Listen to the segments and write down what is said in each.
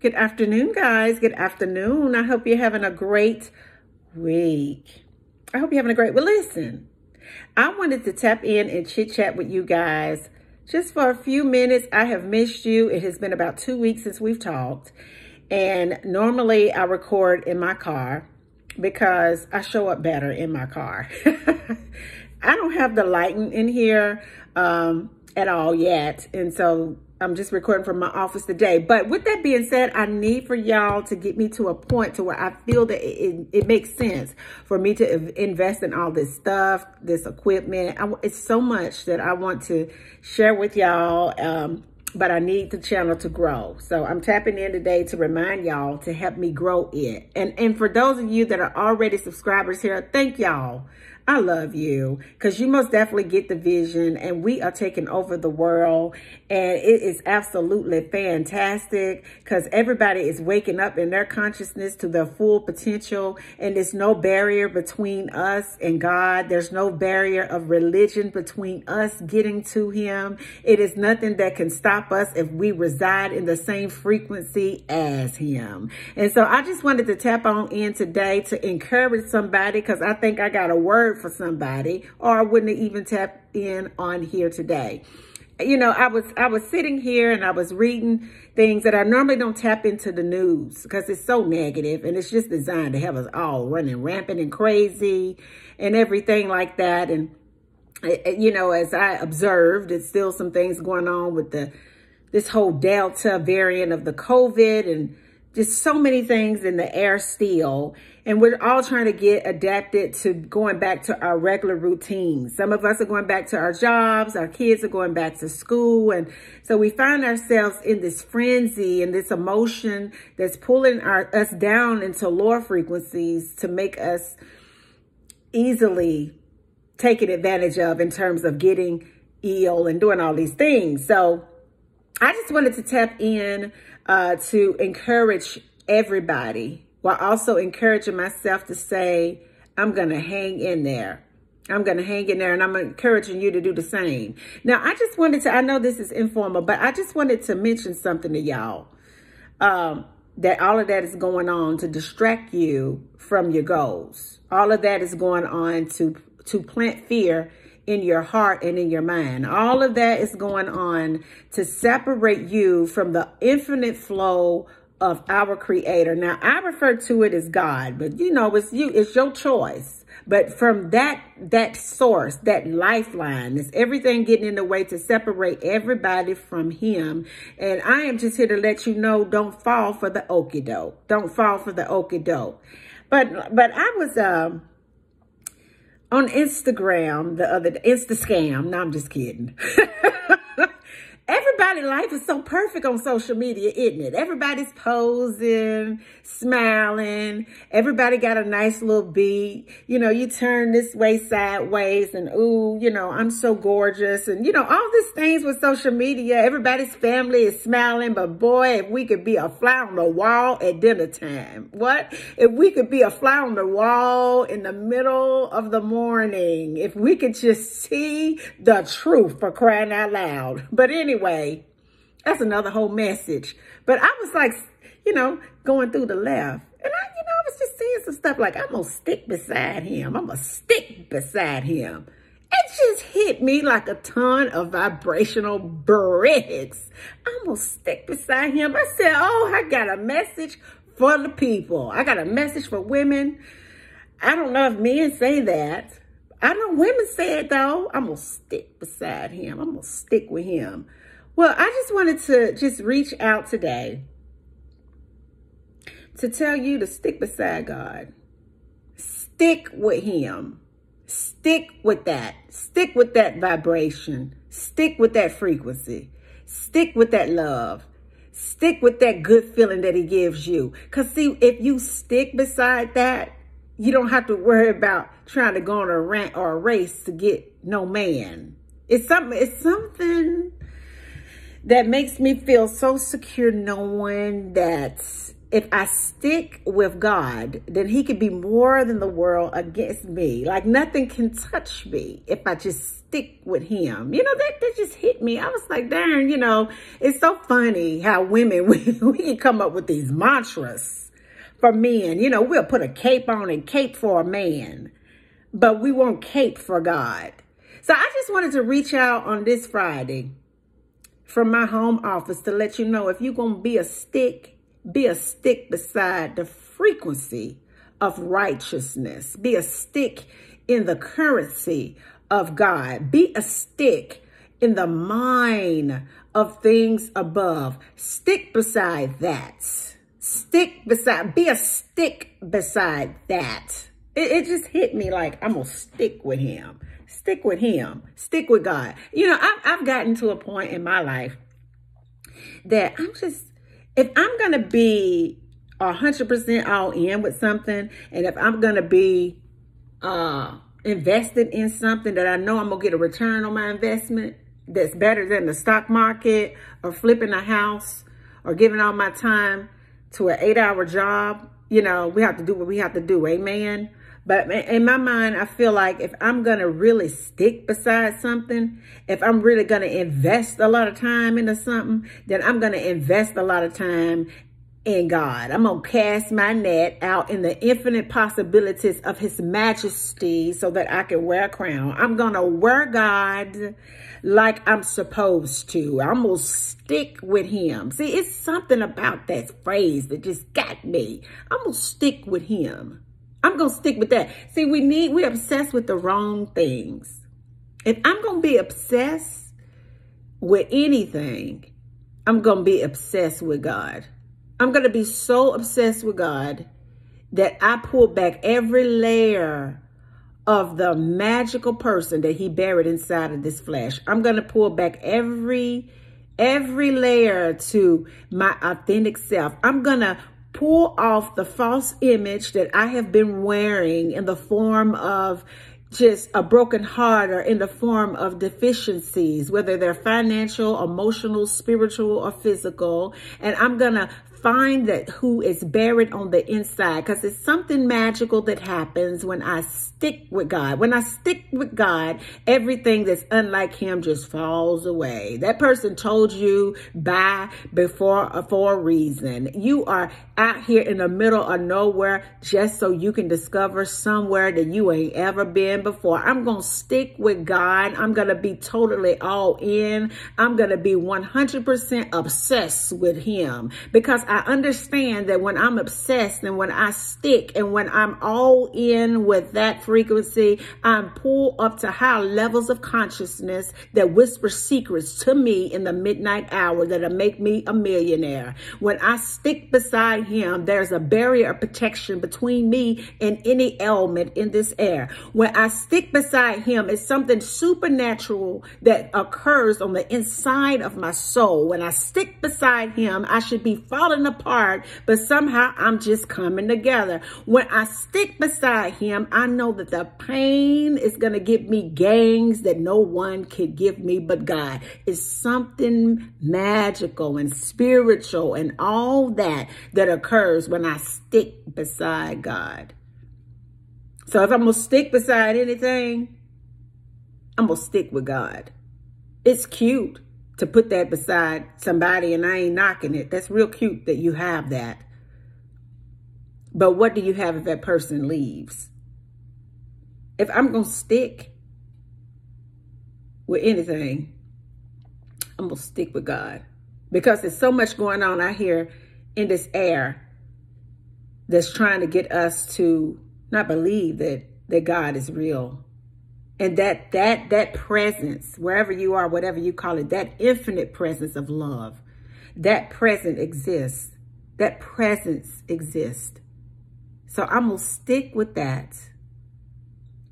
Good afternoon, guys. Good afternoon. I hope you're having a great week. I hope you're having a great week. Listen, I wanted to tap in and chit chat with you guys just for a few minutes. I have missed you. It has been about 2 weeks since we've talked. And normally I record in my car because I show up better in my car. I don't have the lighting in here at all yet. And so I'm just recording from my office today. But with that being said, I need for y'all to get me to a point to where I feel that it makes sense for me to invest in all this stuff, this equipment. It's so much that I want to share with y'all, but I need the channel to grow. So I'm tapping in today to remind y'all to help me grow it. And for those of you that are already subscribers here, thank y'all. I love you because you most definitely get the vision, and we are taking over the world, and it is absolutely fantastic because everybody is waking up in their consciousness to their full potential, and there's no barrier between us and God. There's no barrier of religion between us getting to him. It is nothing that can stop us if we reside in the same frequency as him. And so I just wanted to tap on in today to encourage somebody, because I think I got a word for somebody, or I wouldn't have even tapped in on here today. You know, I was sitting here and I was reading things that I normally don't tap into the news because it's so negative, and it's just designed to have us all running rampant and crazy and everything like that. And you know, as I observed, there's still some things going on with this whole Delta variant of the COVID, and just so many things in the air still. And we're all trying to get adapted to going back to our regular routines. Some of us are going back to our jobs. Our kids are going back to school. And so we find ourselves in this frenzy and this emotion that's pulling us down into lower frequencies to make us easily taken advantage of in terms of getting ill and doing all these things. So I just wanted to tap in to encourage everybody, while also encouraging myself to say, I'm going to hang in there. I'm going to hang in there, and I'm encouraging you to do the same. Now, I just wanted to, I know this is informal, but I just wanted to mention something to y'all, that all of that is going on to distract you from your goals. All of that is going on to plant fear in your heart and in your mind. All of that is going on to separate you from the infinite flow of our creator. Now, I refer to it as God, but you know, it's your choice. But from that source, that lifeline, is everything getting in the way to separate everybody from him. And I am just here to let you know, don't fall for the okie doke. Don't fall for the okie doke. But I was on Instagram the other day, Insta-scam. No, I'm just kidding. Everybody's life is so perfect on social media, isn't it? Everybody's posing, smiling. Everybody got a nice little beat. You know, you turn this way sideways and, ooh, you know, I'm so gorgeous. And, you know, all these things with social media. Everybody's family is smiling. But, boy, if we could be a fly on the wall at dinner time. What? If we could be a fly on the wall in the middle of the morning. If we could just see the truth, for crying out loud. But anyway, that's another whole message. But I was like, you know, going through the left, and I was just seeing some stuff like, I'm gonna stick beside him. I'm gonna stick beside him. It just hit me like a ton of vibrational bricks. I'm gonna stick beside him. I said, oh, I got a message for the people. I got a message for women. I don't know if men say that. I know women say it though. I'm gonna stick beside him. I'm gonna stick with him. Well, I just wanted to just reach out today to tell you to stick beside God. Stick with him. Stick with that. Stick with that vibration. Stick with that frequency. Stick with that love. Stick with that good feeling that he gives you. Because see, if you stick beside that, you don't have to worry about trying to go on a rant or a race to get no man. It's something that makes me feel so secure knowing that if I stick with God, then he could be more than the world against me. Like nothing can touch me if I just stick with him. You know, that just hit me. I was like, darn, you know, it's so funny how women, we can come up with these mantras for men. You know, we'll put a cape on and cape for a man, but we won't cape for God. So I just wanted to reach out on this Friday from my home office to let you know, if you're going to be a stick beside the frequency of righteousness. Be a stick in the currency of God. Be a stick in the mind of things above. Stick beside that. Be a stick beside that. It just hit me like, I'm going to stick with him. Stick with him. Stick with God. You know, I've gotten to a point in my life that if I'm going to be 100% all in with something, and if I'm going to be invested in something that I know I'm going to get a return on my investment that's better than the stock market or flipping a house or giving all my time to an 8-hour job, you know, we have to do what we have to do. Amen. But in my mind, I feel like if I'm going to really stick beside something, if I'm really going to invest a lot of time into something, then I'm going to invest a lot of time in God. I'm going to cast my net out in the infinite possibilities of his majesty so that I can wear a crown. I'm going to wear God like I'm supposed to. I'm going to stick with him. See, it's something about that phrase that just got me. I'm going to stick with him. I'm going to stick with that. See, we're obsessed with the wrong things. If I'm going to be obsessed with anything, I'm going to be obsessed with God. I'm going to be so obsessed with God that I pull back every layer of the magical person that he buried inside of this flesh. I'm going to pull back every layer to my authentic self. I'm going to pull off the false image that I have been wearing in the form of just a broken heart or in the form of deficiencies, whether they're financial, emotional, spiritual, or physical. And I'm going to find that who is buried on the inside, because it's something magical that happens when I stick with God. When I stick with God, everything that's unlike him just falls away. That person told you bye before for a reason. You are out here in the middle of nowhere just so you can discover somewhere that you ain't ever been before. I'm going to stick with God. I'm going to be totally all in. I'm going to be 100% obsessed with him, because I understand that when I'm obsessed and when I stick and when I'm all in with that frequency, I'm pulled up to high levels of consciousness that whisper secrets to me in the midnight hour that'll make me a millionaire. When I stick beside him, there's a barrier of protection between me and any ailment in this air. When I stick beside him, it's something supernatural that occurs on the inside of my soul. When I stick beside him, I should be falling apart, but somehow I'm just coming together. When I stick beside him, I know that the pain is going to give me gains that no one could give me but God. It's something magical and spiritual and all that occurs when I stick beside God. So if I'm going to stick beside anything, I'm going to stick with God. It's cute to put that beside somebody, and I ain't knocking it. That's real cute that you have that. But what do you have if that person leaves? If I'm going to stick with anything, I'm going to stick with God. Because there's so much going on out here in this air that's trying to get us to not believe that God is real. And that presence, wherever you are, whatever you call it, that infinite presence of love, that presence exists. That presence exists. So I'm going to stick with that.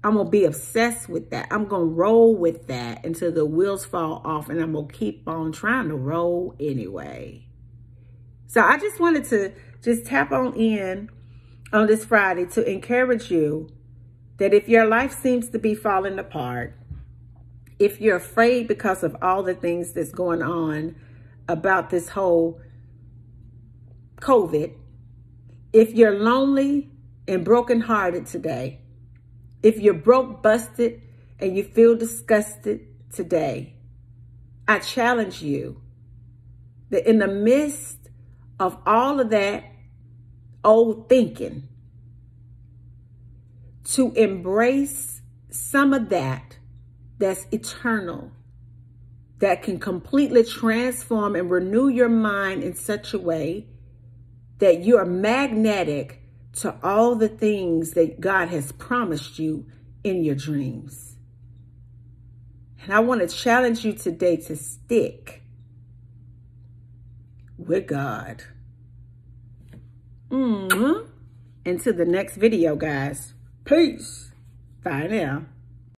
I'm going to be obsessed with that. I'm going to roll with that until the wheels fall off, and I'm going to keep on trying to roll anyway. So I just wanted to just tap on this Friday to encourage you that if your life seems to be falling apart, if you're afraid because of all the things that's going on about this whole COVID, If you're lonely and brokenhearted today, if you're broke, busted, and you feel disgusted today, I challenge you that in the midst of all of that old thinking, to embrace some of that that's eternal, that can completely transform and renew your mind in such a way that you are magnetic to all the things that God has promised you in your dreams. And I want to challenge you today to stick with God. Until the next video, guys. Peace. Bye now.